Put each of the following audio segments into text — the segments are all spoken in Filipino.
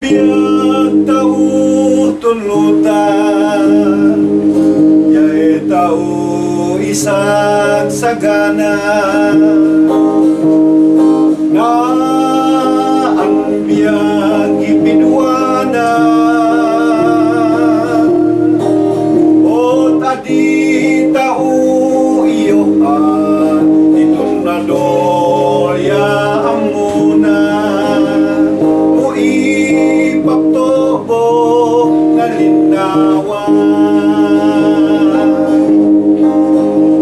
Biag tau tunlutan, yay tau isang sagana, na ang biag ipinwana, o tadi tau iyohan, itong nadoya amuna, ipagtobo na linawan.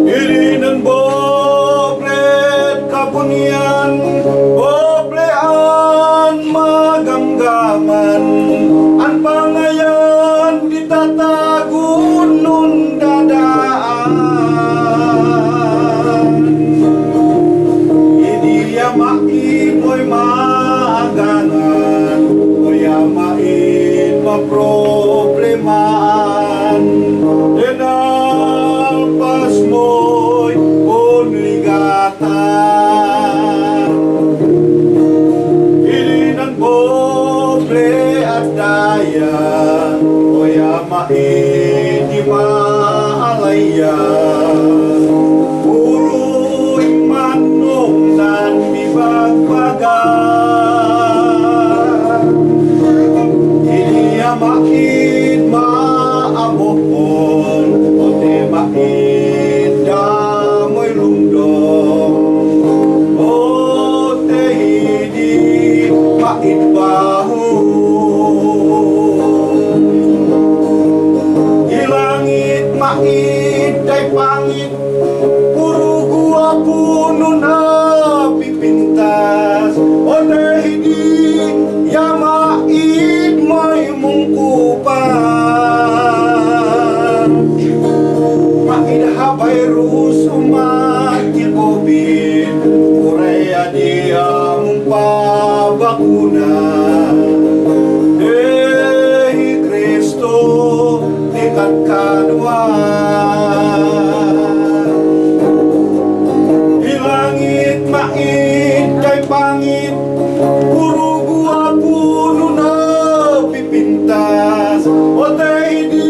Irinan boblet kabunian, boblean maganggaman, ang pangayan ditatagun nun dadaan. Iniya maimoy maagangan, main maproblemaan, denalpas mo'y punligatan. Ilinan boble at daya, oya main di maalaya, puro'y manong nan bibagbagan. Makin maamohon, o te makin damoy lungdong, o te hindi makin baho. Ilangit makin day pangit, puro gua puno na pipintas, o te hindi yamain may mungkupan. Makinhabay rus umatil COVID, puray adia mong pabakuna. Dehi Kristo dekat kadua, di langit main day pangit, puro gua puno na pipintas, o tay di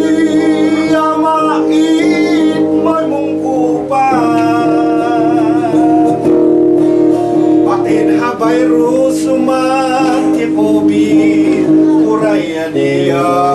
amait may mungkupan. Pakinhabay rus umat COVID, puraya dia